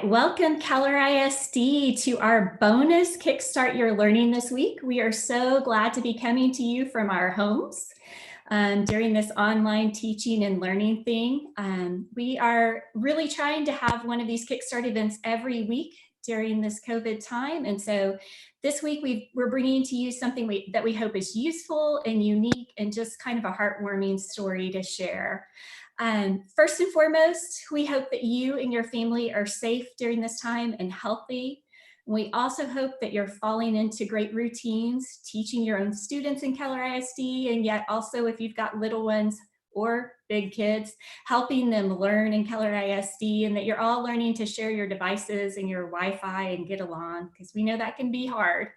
right, welcome Keller ISD to our bonus Kickstart Your Learning this week. We are so glad to be coming to you from our homes during this online teaching and learning thing. We are really trying to have one of these Kickstart events every week during this COVID time. And so this week we're bringing to you something that we hope is useful and unique and just kind of a heartwarming story to share. First and foremost, we hope that you and your family are safe during this time and healthy. We also hope that you're falling into great routines, teaching your own students in Keller ISD, and yet also if you've got little ones or big kids, helping them learn in Keller ISD, and that you're all learning to share your devices and your Wi-Fi and get along, because we know that can be hard.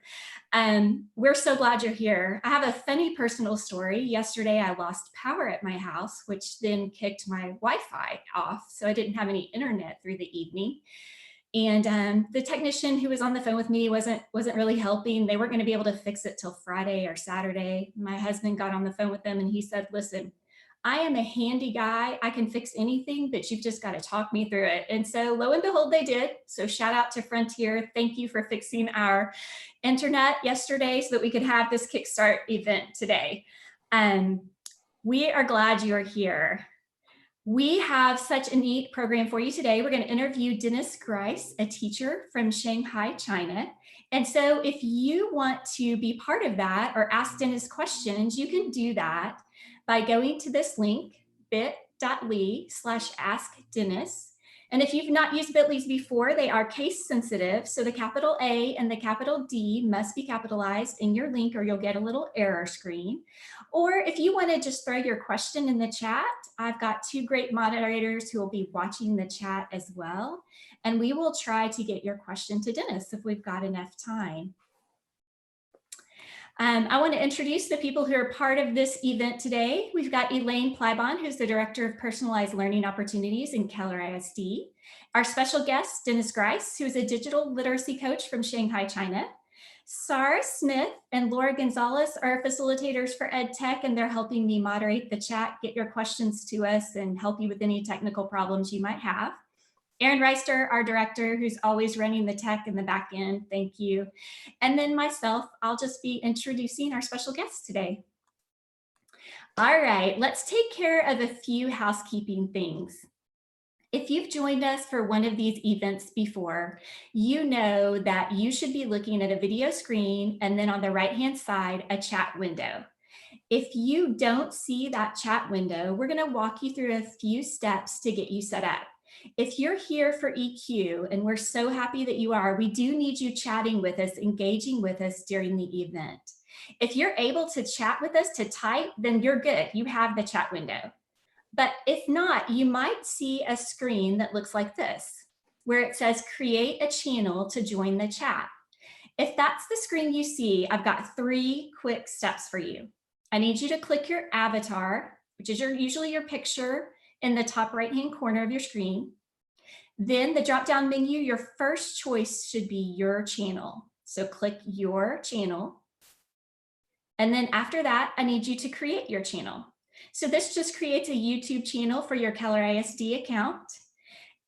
We're so glad you're here. I have a funny personal story. Yesterday, I lost power at my house, which then kicked my Wi-Fi off, so I didn't have any internet through the evening. And the technician who was on the phone with me wasn't really helping. They weren't going to be able to fix it till Friday or Saturday. My husband got on the phone with them and he said, "Listen, I am a handy guy. I can fix anything, but you've just got to talk me through it." And so lo and behold, they did. So shout out to Frontier. Thank you for fixing our internet yesterday so that we could have this Kickstart event today. We are glad you're here. We have such a neat program for you today. We're going to interview Dennis Grice, a teacher from Shanghai, China. And so if you want to be part of that or ask Dennis questions, you can do that by going to this link, bit.ly/askdennis. And if you've not used bit.lys before, they are case sensitive. So the capital A and the capital D must be capitalized in your link or you'll get a little error screen. Or if you want to just throw your question in the chat, I've got two great moderators who will be watching the chat as well. And we will try to get your question to Dennis if we've got enough time. I want to introduce the people who are part of this event today. We've got Elaine Plybon, who's the Director of Personalized Learning Opportunities in Keller ISD. Our special guest, Dennis Grice, who is a digital literacy coach from Shanghai, China. Sarah Smith and Laura Gonzalez are facilitators for EdTech, and they're helping me moderate the chat, get your questions to us, and help you with any technical problems you might have. Aaron Reister, our director, who's always running the tech in the back end. Thank you. And then myself, I'll just be introducing our special guests today. All right, let's take care of a few housekeeping things. If you've joined us for one of these events before, you know that you should be looking at a video screen and then on the right-hand side, a chat window. If you don't see that chat window, we're going to walk you through a few steps to get you set up. If you're here for EQ, and we're so happy that you are, we do need you chatting with us, engaging with us during the event. If you're able to chat with us, to type, then you're good. You have the chat window. But if not, you might see a screen that looks like this, where it says create a channel to join the chat. If that's the screen you see, I've got 3 quick steps for you. I need you to click your avatar, which is usually your picture, in the top right-hand corner of your screen. Then the drop-down menu, your first choice should be your channel. So click your channel. And then after that, I need you to create your channel. So this just creates a YouTube channel for your Keller ISD account.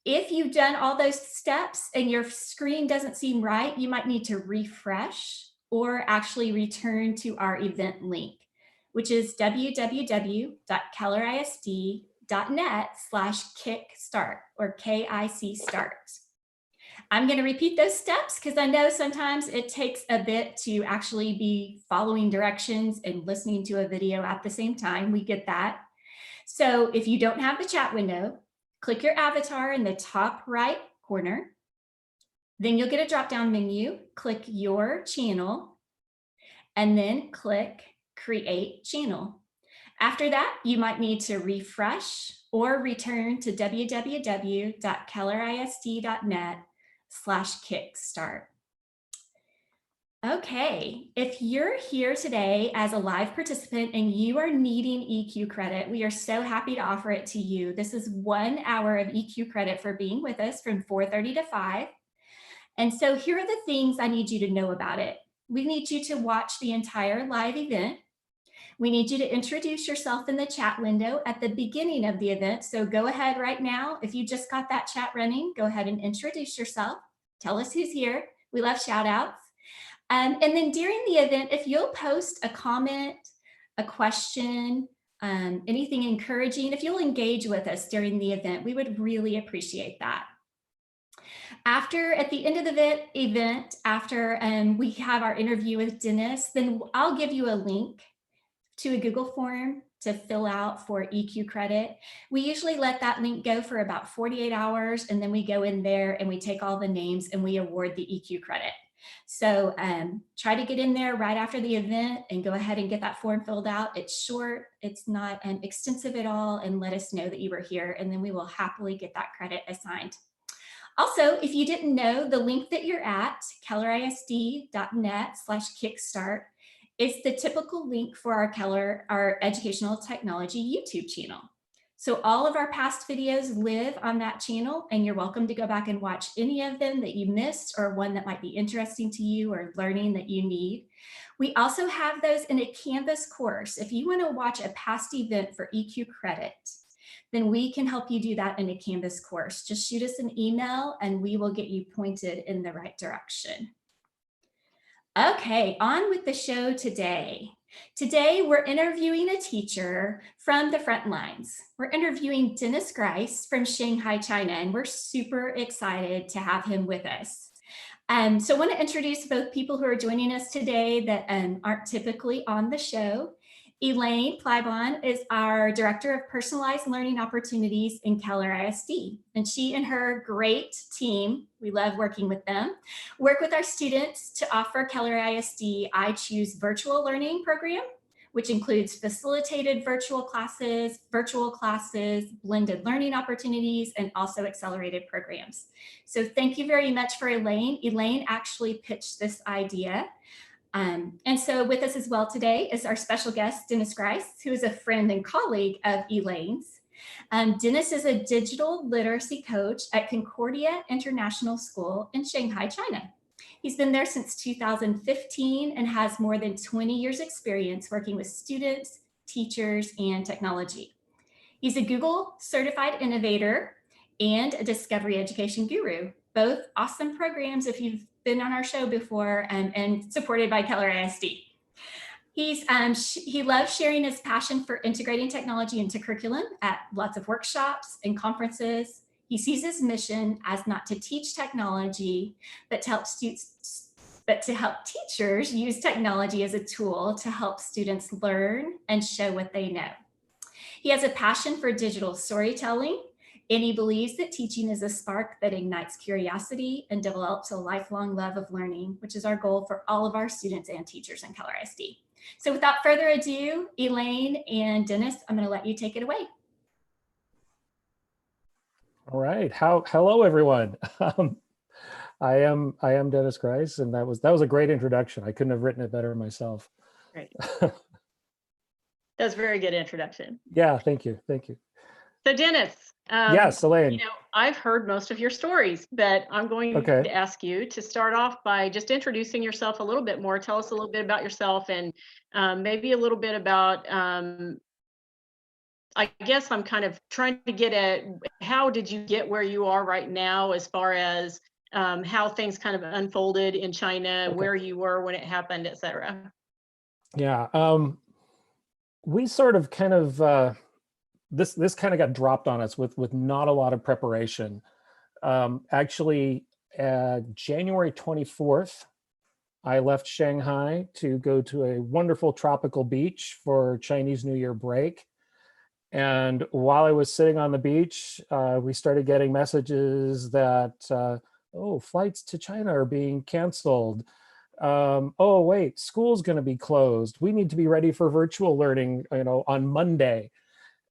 If you've done all those steps and your screen doesn't seem right, you might need to refresh or actually return to our event link, which is www.kellerisd.net/kickstart or KIC start. I'm going to repeat those steps because I know sometimes it takes a bit to actually be following directions and listening to a video at the same time. We get that. So if you don't have the chat window, click your avatar in the top right corner. Then you'll get a drop-down menu. Click your channel and then click create channel. After that, you might need to refresh or return to www.kellerisd.net/kickstart. Okay, if you're here today as a live participant and you are needing EQ credit, we are so happy to offer it to you. This is 1 hour of EQ credit for being with us from 4:30 to 5. And so here are the things I need you to know about it. We need you to watch the entire live event. We need you to introduce yourself in the chat window at the beginning of the event. So go ahead right now. If you just got that chat running, go ahead and introduce yourself. Tell us who's here. We love shout outs. And then during the event, if you'll post a comment, a question, anything encouraging, if you'll engage with us during the event, we would really appreciate that. At the end of the event, after we have our interview with Dennis, then I'll give you a link to a Google form to fill out for EQ credit. We usually let that link go for about 48 hours, and then we go in there and we take all the names and we award the EQ credit. So try to get in there right after the event and go ahead and get that form filled out. It's short, it's not extensive at all, and let us know that you were here, and then we will happily get that credit assigned. Also, if you didn't know, the link that you're at, kellerisd.net/kickstart, is the typical link for our educational technology YouTube channel. So all of our past videos live on that channel, and you're welcome to go back and watch any of them that you missed or one that might be interesting to you or learning that you need. We also have those in a Canvas course. If you want to watch a past event for EQ credit, then we can help you do that in a Canvas course. Just shoot us an email and we will get you pointed in the right direction. Okay, on with the show today. Today, we're interviewing a teacher from the front lines. We're interviewing Dennis Grice from Shanghai, China, and we're super excited to have him with us. So I want to introduce both people who are joining us today that aren't typically on the show. Elaine Plybon is our Director of Personalized Learning Opportunities in Keller ISD. And she and her great team, we love working with them, work with our students to offer Keller ISD I Choose virtual learning program, which includes facilitated virtual classes, blended learning opportunities, and also accelerated programs. So thank you very much for Elaine. Elaine actually pitched this idea. And so with us as well today is our special guest, Dennis Grice, who is a friend and colleague of Elaine's. Dennis is a digital literacy coach at Concordia International School in Shanghai, China. He's been there since 2015 and has more than 20 years experience working with students, teachers, and technology. He's a Google certified innovator and a discovery education guru, both awesome programs if you've been on our show before and supported by Keller ISD. He loves sharing his passion for integrating technology into curriculum at lots of workshops and conferences. He sees his mission as not to teach technology, but to help teachers use technology as a tool to help students learn and show what they know. He has a passion for digital storytelling, and he believes that teaching is a spark that ignites curiosity and develops a lifelong love of learning, which is our goal for all of our students and teachers in Keller ISD. So without further ado, Elaine and Dennis, I'm going to let you take it away. All right. Hello, everyone. I am Dennis Grice, and that was a great introduction. I couldn't have written it better myself. Great. That's a very good introduction. Yeah, thank you. So Dennis, yes, Elaine. I've heard most of your stories, but I'm going to ask you to start off by just introducing yourself a little bit more. Tell us a little bit about yourself and maybe a little bit about, I guess I'm kind of trying to get at how did you get where you are right now as far as how things kind of unfolded in China, where you were when it happened, et cetera. Yeah, we sort of kind of, this kind of got dropped on us with not a lot of preparation. Actually, January 24th, I left Shanghai to go to a wonderful tropical beach for Chinese New Year break. And while I was sitting on the beach, we started getting messages that, oh, flights to China are being canceled. Oh, wait, school's going to be closed. We need to be ready for virtual learning, on Monday.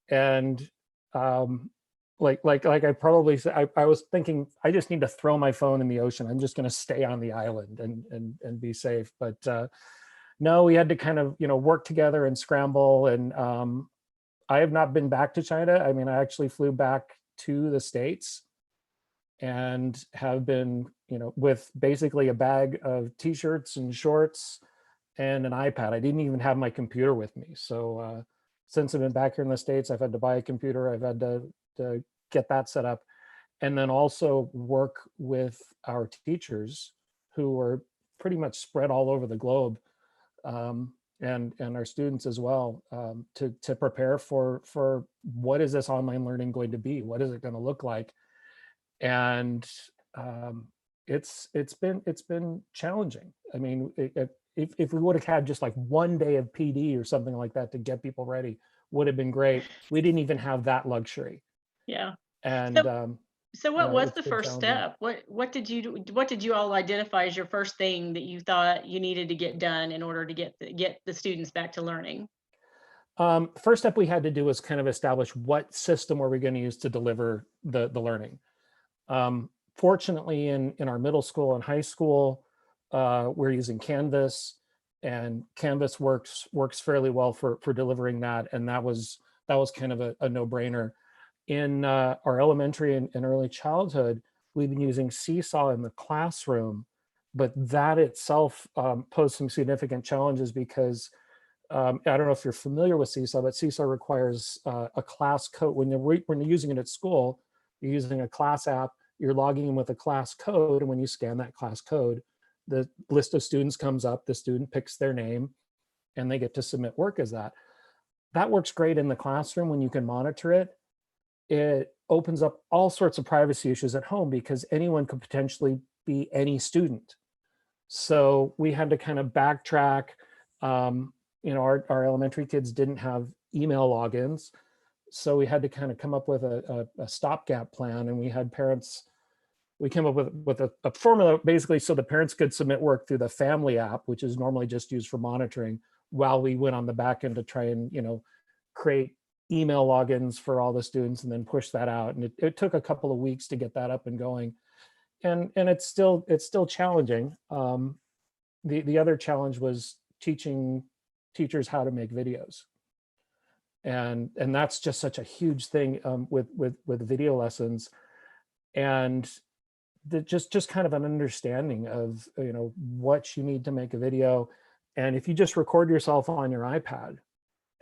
And like I probably said, I was thinking, I just need to throw my phone in the ocean. I'm just going to stay on the island and be safe. But no, we had to kind of, work together and scramble. And I have not been back to China. I mean, I actually flew back to the States and have been, with basically a bag of t-shirts and shorts and an iPad. I didn't even have my computer with me. So since I've been back here in the States, I've had to buy a computer. I've had to get that set up, and then also work with our teachers who are pretty much spread all over the globe, and our students as well, to prepare for what is this online learning going to be? What is it going to look like? And it's been challenging. I mean, if we would have had just like one day of PD or something like that to get people ready, would have been great. We didn't even have that luxury. Yeah. And So what was it's the been first challenging. step? What did you do? What did you all identify as your first thing that you thought you needed to get done in order to get the students back to learning? First step we had to do was kind of establish what system were we going to use to deliver the learning. Fortunately, in our middle school and high school, we're using Canvas, and Canvas works fairly well for delivering that, and that was kind of a no-brainer. In our elementary and early childhood, we've been using Seesaw in the classroom, but that itself posed some significant challenges because I don't know if you're familiar with Seesaw, but Seesaw requires a class code. When you're using it at school, you're using a class app, you're logging in with a class code, and when you scan that class code, the list of students comes up, the student picks their name, and they get to submit work as that. That works great in the classroom when you can monitor it. It opens up all sorts of privacy issues at home because anyone could potentially be any student. So we had to kind of backtrack. Our elementary kids didn't have email logins, so we had to kind of come up with a stopgap plan, and we had parents. We came up with a formula basically so the parents could submit work through the family app, which is normally just used for monitoring, while we went on the back end to try and create email logins for all the students and then push that out. And it took a couple of weeks to get that up and going, and it's still challenging. The other challenge was teaching teachers how to make videos, and that's just such a huge thing with video lessons, and just kind of an understanding of what you need to make a video. And if you just record yourself on your iPad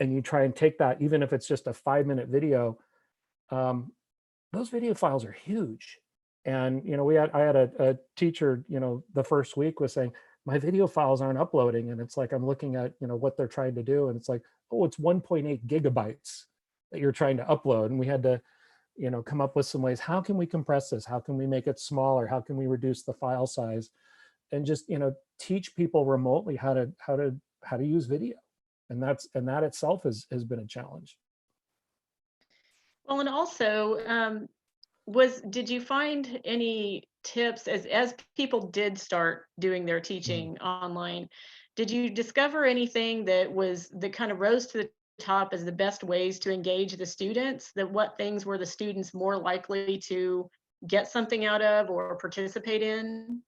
and you try and take that, even if it's just a 5-minute video, those video files are huge. And I had a teacher the first week was saying, my video files aren't uploading, and it's like I'm looking at what they're trying to do, and it's like, oh, it's 1.8 gigabytes that you're trying to upload. And we had to come up with some ways. How can we compress this? How can we make it smaller? How can we reduce the file size? And just teach people remotely how to use video. And that itself has been a challenge. Well, and also, did you find any tips as people did start doing their teaching online? Did you discover anything that kind of rose to the top as the best ways to engage the students? That what things were the students more likely to get something out of or participate in?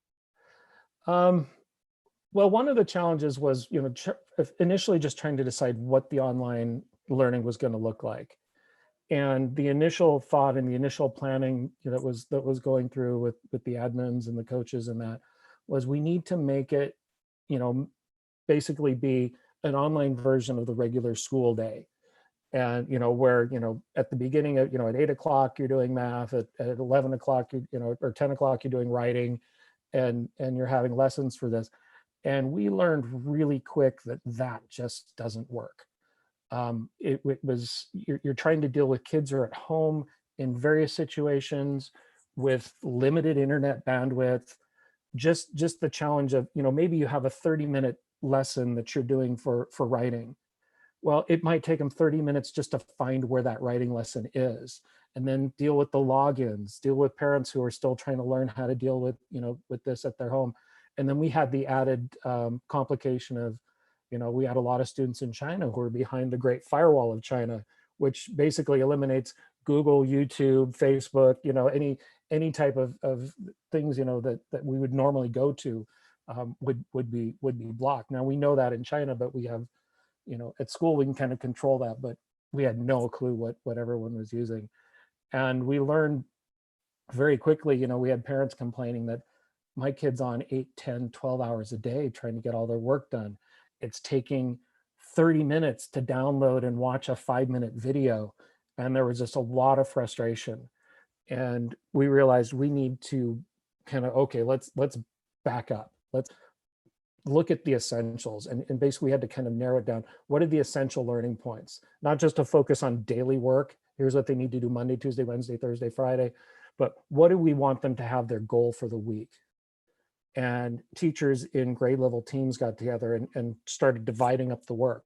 Well, one of the challenges was, initially just trying to decide what the online learning was going to look like. And the initial thought and the initial planning that was going through with the admins and the coaches and that was, we need to make it, basically be an online version of the regular school day. And, where, at the beginning of, at 8 o'clock, you're doing math, at 11 o'clock, or 10 o'clock, you're doing writing, and you're having lessons for this. And we learned really quick that just doesn't work. It was, you're trying to deal with kids who are at home in various situations with limited internet bandwidth. Just the challenge of, maybe you have a 30-minute lesson that you're doing for writing. Well, it might take them 30 minutes just to find where that writing lesson is, and then deal with the logins, deal with parents who are still trying to learn how to deal with, with this at their home. And then we had the added complication of, we had a lot of students in China who are behind the Great Firewall of China, which basically eliminates Google, YouTube, Facebook, any type of things, that we would normally go to would be blocked. Now we know that in China, but we have, at school we can kind of control that, but we had no clue what everyone was using. And we learned very quickly, we had parents complaining that my kid's on 8, 10, 12 hours a day trying to get all their work done. it's taking 30 minutes to download and watch a 5-minute video. And there was just a lot of frustration. And we realized we need to kind of, okay, let's back up. Let's look at the essentials. And basically we had to kind of narrow it down. What are the essential learning points? Not just to focus on daily work. Here's what they need to do Monday, Tuesday, Wednesday, Thursday, Friday, but what do we want them to have their goal for the week? And teachers in grade level teams got together and started dividing up the work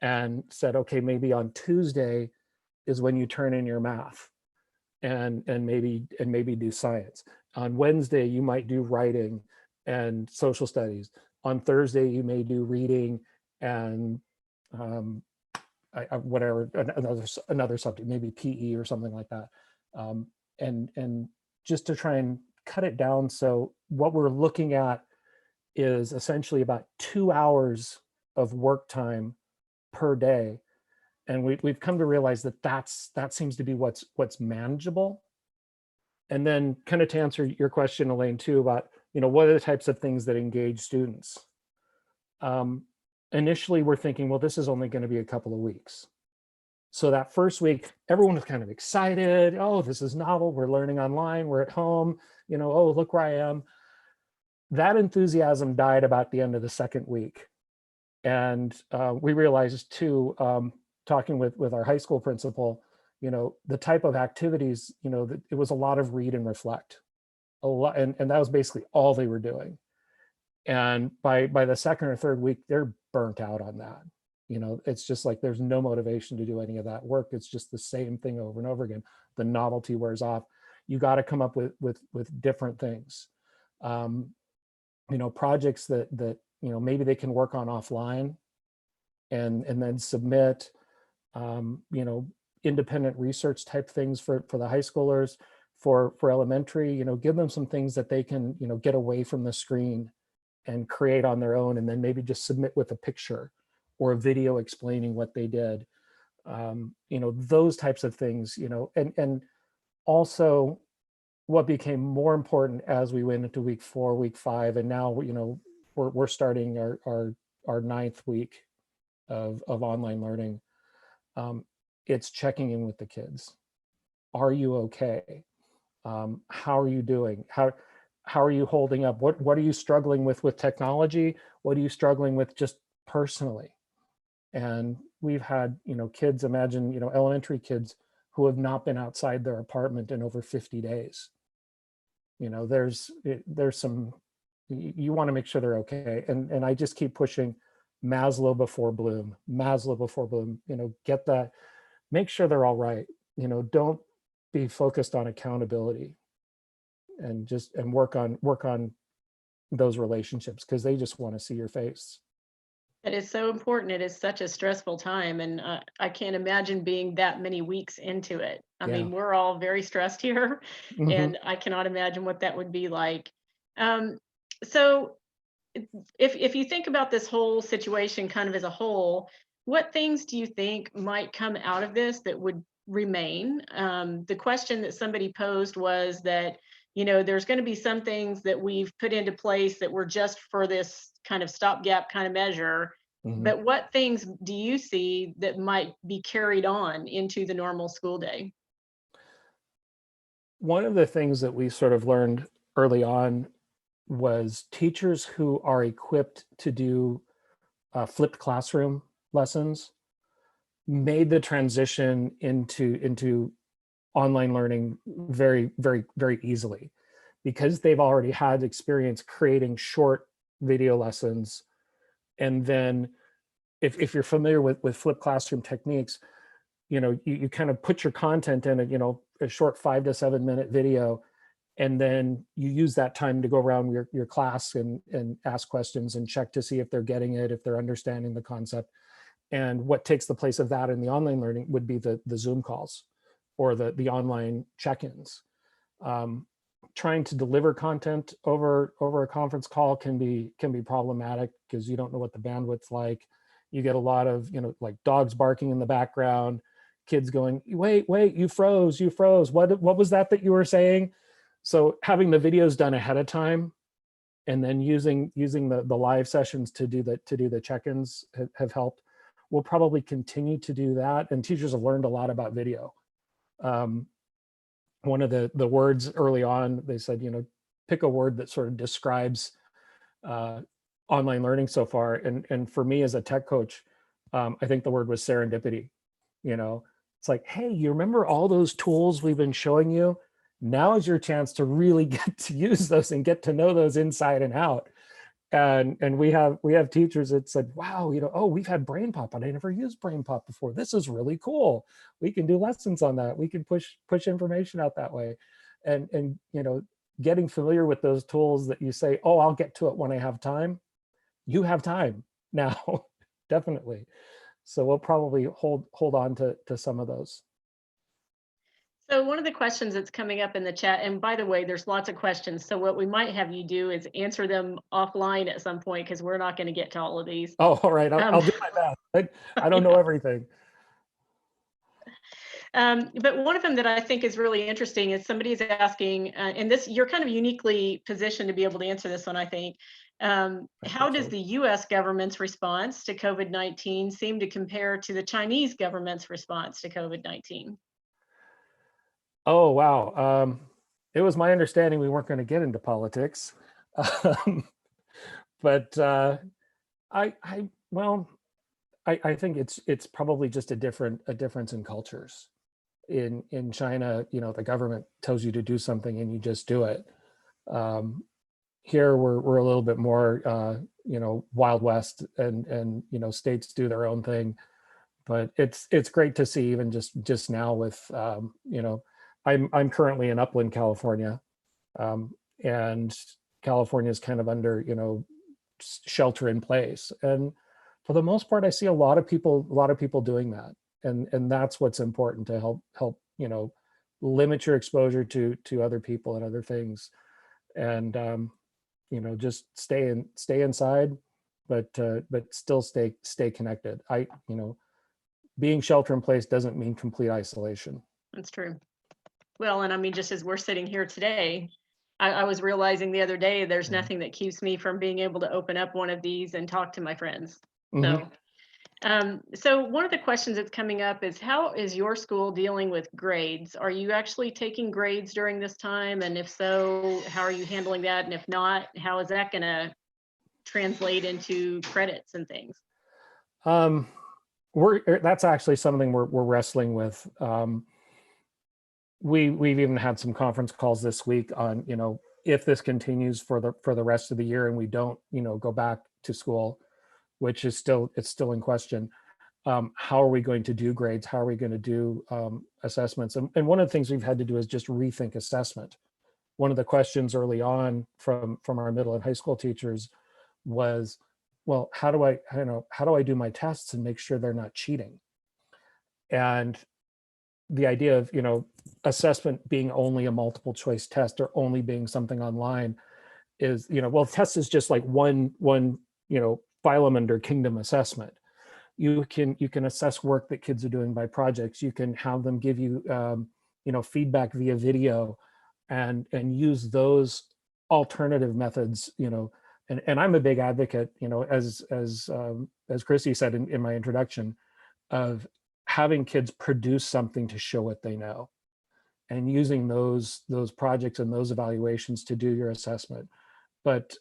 and said, okay, maybe on Tuesday is when you turn in your math and maybe do science. On Wednesday, you might do writing and social studies. On Thursday, you may do reading and whatever, another subject, maybe PE or something like that. And just to try and cut it down. So what we're looking at is essentially about 2 hours of work time per day. And we've come to realize that that seems to be what's manageable. And then kind of to answer your question, Elaine, too, about, what are the types of things that engage students? Initially, we're thinking, well, this is only going to be a couple of weeks. So that first week, everyone was kind of excited. Oh, this is novel. We're learning online. We're at home. Oh, look where I am. That enthusiasm died about the end of the second week. And we realized too, talking with our high school principal, the type of activities, that it was a lot of read and reflect. A lot, and that was basically all they were doing. And by the second or third week, they're burnt out on that. It's just like there's no motivation to do any of that work. It's just the same thing over and over again. The novelty wears off. You got to come up with different things. Projects that maybe they can work on offline and then submit. Independent research type things for the high schoolers. For elementary, give them some things that they can get away from the screen and create on their own, and then maybe just submit with a picture or a video explaining what they did. Those types of things, and also what became more important as we went into week 4, week 5, and now, we're starting our 9th week of online learning. It's checking in with the kids. Are you okay? How are you doing? How are you holding up? What are you struggling with technology? What are you struggling with just personally? And we've had, kids, imagine, elementary kids who have not been outside their apartment in over 50 days. There's some, you want to make sure they're okay. And I just keep pushing Maslow before Bloom, get that, make sure they're all right. Don't be focused on accountability and work on those relationships, because they just want to see your face. It is so important. It is such a stressful time, and I can't imagine being that many weeks into it. I mean, we're all very stressed here, and I cannot imagine what that would be like. So if you think about this whole situation kind of as a whole, what things do you think might come out of this that would remain? The question that somebody posed was that, there's going to be some things that we've put into place that were just for this kind of stopgap kind of measure. But what things do you see that might be carried on into the normal school day? One of the things that we sort of learned early on was teachers who are equipped to do flipped classroom lessons made the transition into online learning very, very, very easily, because they've already had experience creating short video lessons. And then if you're familiar with flipped classroom techniques, you kind of put your content in a short 5 to 7 minute video, and then you use that time to go around your class and ask questions and check to see if they're getting it, if they're understanding the concept. And what takes the place of that in the online learning would be the Zoom calls or the online check-ins. Trying to deliver content over a conference call can be problematic, because you don't know what the bandwidth's like. You get a lot of, like dogs barking in the background, kids going, wait, you froze. What was that you were saying? So having the videos done ahead of time and then using the live sessions to do the check-ins have helped. We'll probably continue to do that, and teachers have learned a lot about video. One of the words early on, they said, pick a word that sort of describes online learning so far. And for me as a tech coach, I think the word was serendipity. It's like, hey, you remember all those tools we've been showing you? Now is your chance to really get to use those and get to know those inside and out. And we have teachers that said, wow, oh, we've had Brain Pop, but I never used Brain Pop before. This is really cool. We can do lessons on that. We can push information out that way. And getting familiar with those tools that you say, oh, I'll get to it when I have time. You have time now, definitely. So we'll probably hold on to some of those. So one of the questions that's coming up in the chat, and by the way, there's lots of questions. So what we might have you do is answer them offline at some point, because we're not going to get to all of these. Oh, all right. I'll do my best. I don't know everything. But one of them that I think is really interesting is somebody is asking, and this, you're kind of uniquely positioned to be able to answer this one, I think. How does the US government's response to COVID-19 seem to compare to the Chinese government's response to COVID-19? Oh, wow. It was my understanding we weren't going to get into politics. But I think it's probably just a difference in cultures. In China, the government tells you to do something and you just do it. Here we're a little bit more Wild West, and states do their own thing. But it's great to see, even just now with I'm currently in Upland, California, and California is kind of under shelter in place, and for the most part, I see a lot of people doing that, and that's what's important, to help limit your exposure to other people and other things, and just stay inside, but still stay connected. Being shelter in place doesn't mean complete isolation. That's true. Well, and I mean, just as we're sitting here today, I was realizing the other day, there's nothing that keeps me from being able to open up one of these and talk to my friends. Mm-hmm. So one of the questions that's coming up is, how is your school dealing with grades? Are you actually taking grades during this time? And if so, how are you handling that? And if not, how is that going to translate into credits and things? That's actually something we're wrestling with. We've even had some conference calls this week on, if this continues for the rest of the year and we don't, go back to school, which is still in question. How are we going to do grades? How are we going to do assessments? And one of the things we've had to do is just rethink assessment. One of the questions early on from our middle and high school teachers was, well, how do I do my tests and make sure they're not cheating? And the idea of assessment being only a multiple choice test or only being something online is, well, test is just like one phylum under kingdom assessment. You can assess work that kids are doing by projects. You can have them give you feedback via video, and use those alternative methods. And I'm a big advocate, as Chrissy said in my introduction, of having kids produce something to show what they know, and using those projects and those evaluations to do your assessment. But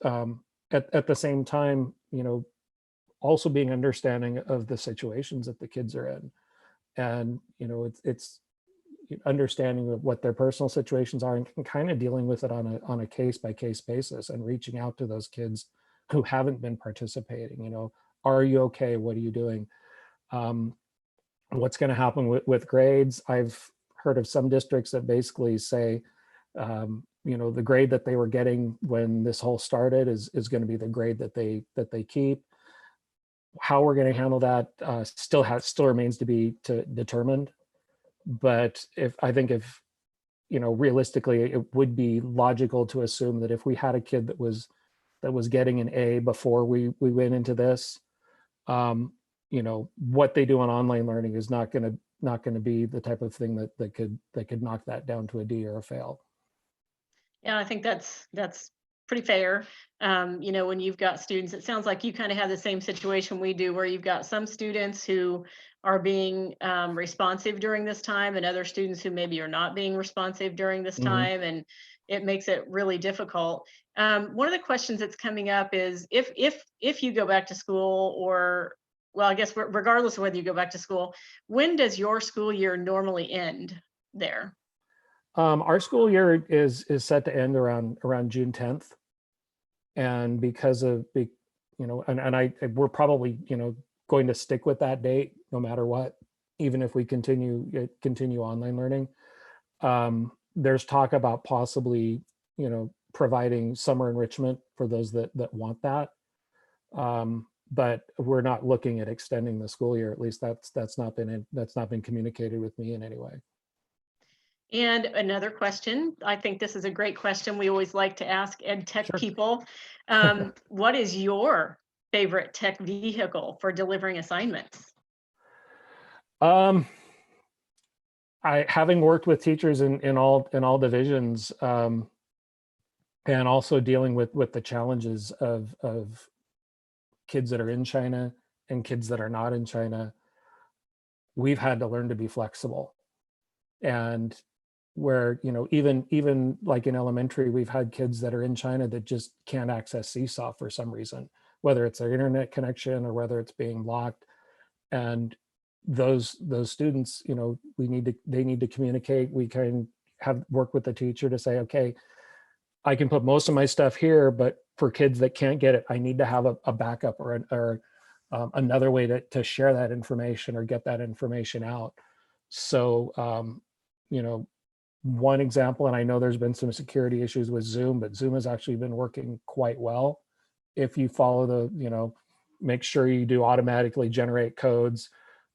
at the same time, also being understanding of the situations that the kids are in, and it's understanding of what their personal situations are, and kind of dealing with it on a case-by-case basis, and reaching out to those kids who haven't been participating. Are you okay? What are you doing? What's going to happen with grades? I've heard of some districts that basically say, the grade that they were getting when this whole started is going to be the grade that they keep. How we're going to handle that still remains to be determined. But if realistically, it would be logical to assume that if we had a kid that was getting an A before we went into this, what they do on online learning is not going to be the type of thing that could knock that down to a D or a fail. Yeah, I think that's pretty fair. You know, when you've got students, it sounds like you kind of have the same situation we do, where you've got some students who are being responsive during this time, and other students who maybe are not being responsive during this Mhm. time, and it makes it really difficult. One of the questions that's coming up is, if you go back to school, or well, I guess regardless of whether you go back to school, when does your school year normally end there? Our school year is set to end around June 10th. And because of big, you know, and we're probably, you know, going to stick with that date no matter what, even if we continue online learning. There's talk about possibly, you know, providing summer enrichment for those that want that. But we're not looking at extending the school year. At least that's not been communicated with me in any way. And another question, I think this is a great question we always like to ask ed tech Sure. people. What is your favorite tech vehicle for delivering assignments? Having worked with teachers in all divisions, and also dealing with the challenges of kids that are in China and kids that are not in China, we've had to learn to be flexible. And where, you know, even like in elementary, we've had kids that are in China that just can't access Seesaw for some reason, whether it's their internet connection or whether it's being locked. And those students, you know, they need to communicate. We can have work with the teacher to say, okay, I can put most of my stuff here, but for kids that can't get it, I need to have a backup or another way to share that information or get that information out. So, you know, one example, and I know there's been some security issues with Zoom, but Zoom has actually been working quite well. If you follow the, you know, make sure you do automatically generate codes.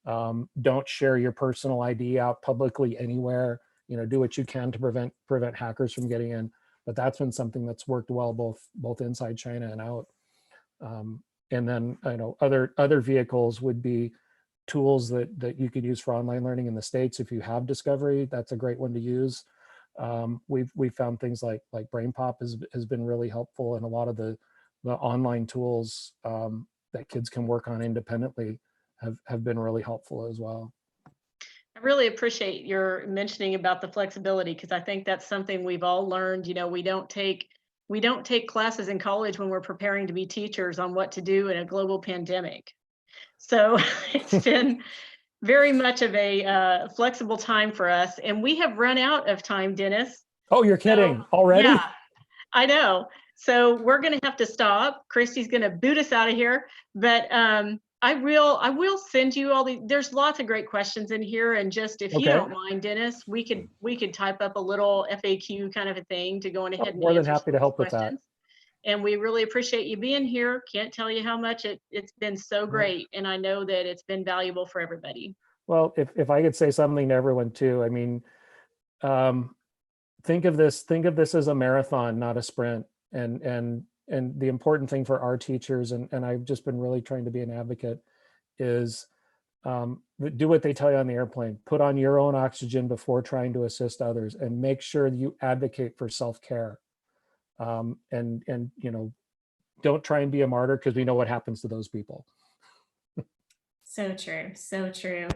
Don't share your personal ID out publicly anywhere. You know, do what you can to prevent hackers from getting in. But that's been something that's worked well both inside China and out. And then, you know, other vehicles would be tools that you could use for online learning in the States. If you have Discovery, that's a great one to use. We've found things like BrainPop has been really helpful, and a lot of the online tools that kids can work on independently have been really helpful as well. I really appreciate your mentioning about the flexibility, because I think that's something we've all learned. You know, we don't take classes in college when we're preparing to be teachers on what to do in a global pandemic. So it's been very much of a flexible time for us, and we have run out of time, Dennis. Oh, you're kidding already? Yeah, I know. So we're going to have to stop. Christy's going to boot us out of here, but I will send you all there's lots of great questions in here, and just if you don't mind, Dennis, we could type up a little FAQ kind of a thing to go on ahead and More than answer happy to help with that. And we really appreciate you being here. Can't tell you how much it's been so great, and I know that it's been valuable for everybody. Well, if I could say something to everyone too, I mean, think of this as a marathon, not a sprint. And the important thing for our teachers, and I've just been really trying to be an advocate, is do what they tell you on the airplane. Put on your own oxygen before trying to assist others, and make sure you advocate for self-care. And you know, don't try and be a martyr, because we know what happens to those people. So true. So true.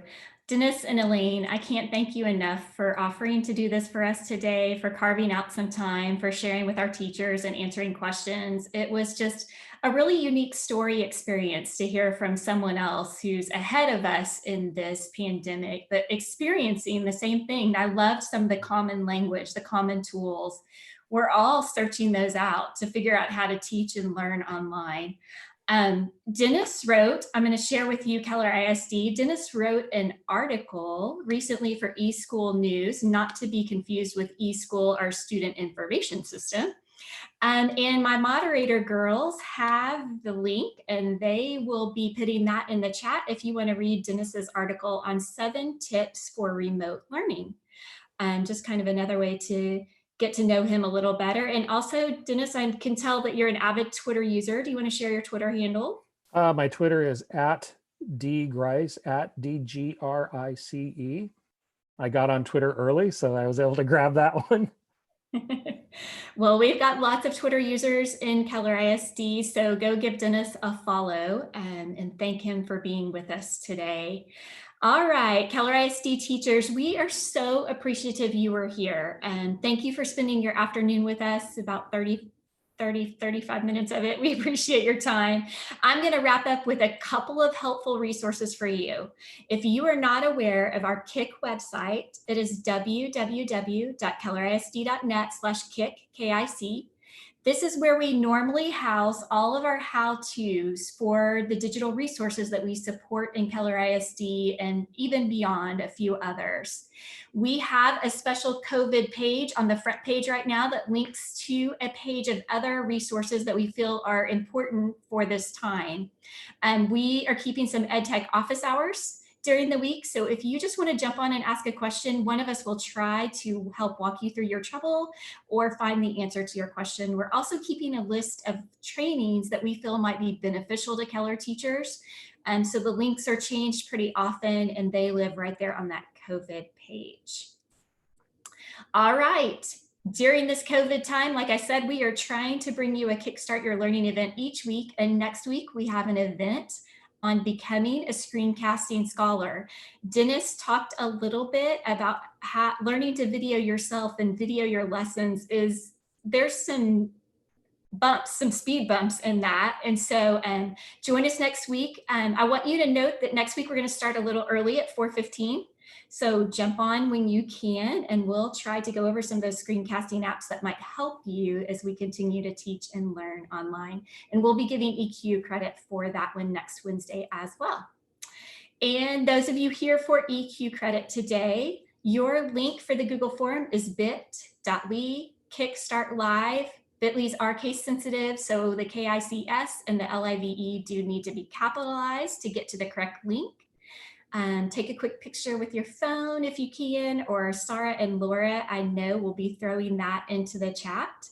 Dennis and Elaine, I can't thank you enough for offering to do this for us today, for carving out some time, for sharing with our teachers and answering questions. It was just a really unique story experience to hear from someone else who's ahead of us in this pandemic, but experiencing the same thing. I loved some of the common language, the common tools. We're all searching those out to figure out how to teach and learn online. Dennis wrote, I'm going to share with you Keller ISD. Dennis wrote an article recently for eSchool News, not to be confused with eSchool, our student information system. And my moderator girls have the link, and they will be putting that in the chat if you want to read Dennis's article on 7 tips for remote learning. Just kind of another way to get to know him a little better. And also, Dennis, I can tell that you're an avid Twitter user. Do you want to share your Twitter handle? My Twitter is @dgrice, @DGRICE. I got on Twitter early, so I was able to grab that one. Well, we've got lots of Twitter users in Keller ISD, so go give Dennis a follow and thank him for being with us today. All right, Keller ISD teachers, we are so appreciative you were here, and thank you for spending your afternoon with us, about 35 minutes of it. We appreciate your time. I'm going to wrap up with a couple of helpful resources for you. If you are not aware of our KIC website, it is www.kellerisd.net/KIC, K-I-C. This is where we normally house all of our how-tos for the digital resources that we support in Keller ISD and even beyond a few others. We have a special COVID page on the front page right now that links to a page of other resources that we feel are important for this time. And we are keeping some EdTech office hours during the week. So if you just want to jump on and ask a question, one of us will try to help walk you through your trouble or find the answer to your question. We're also keeping a list of trainings that we feel might be beneficial to Keller teachers. And so the links are changed pretty often and they live right there on that COVID page. All right. During this COVID time, like I said, we are trying to bring you a Kickstart Your Learning event each week. And next week we have an event on becoming a screencasting scholar. Dennis talked a little bit about how learning to video yourself and video your lessons there's some bumps, some speed bumps in that. And so join us next week. I want you to note that next week we're going to start a little early at 4:15. So jump on when you can, and we'll try to go over some of those screencasting apps that might help you as we continue to teach and learn online. And we'll be giving EQ credit for that one next Wednesday as well. And those of you here for EQ credit today, your link for the Google form is bit.ly Kickstart Live. Bitly's are case sensitive, so the KICS and the LIVE do need to be capitalized to get to the correct link. Take a quick picture with your phone if you can, or Sarah and Laura, I know, will be throwing that into the chat.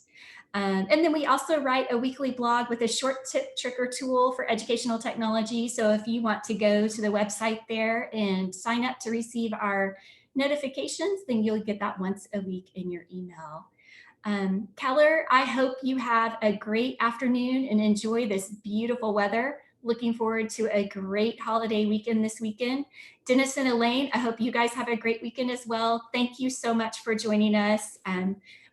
And then we also write a weekly blog with a short tip, trick, or tool for educational technology. So if you want to go to the website there and sign up to receive our notifications, then you'll get that once a week in your email. Keller, I hope you have a great afternoon and enjoy this beautiful weather. Looking forward to a great holiday weekend this weekend. Dennis and Elaine, I hope you guys have a great weekend as well. Thank you so much for joining us.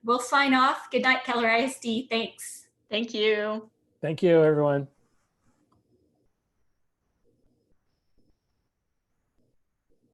We'll sign off. Good night, Keller ISD. Thanks. Thank you. Thank you, everyone.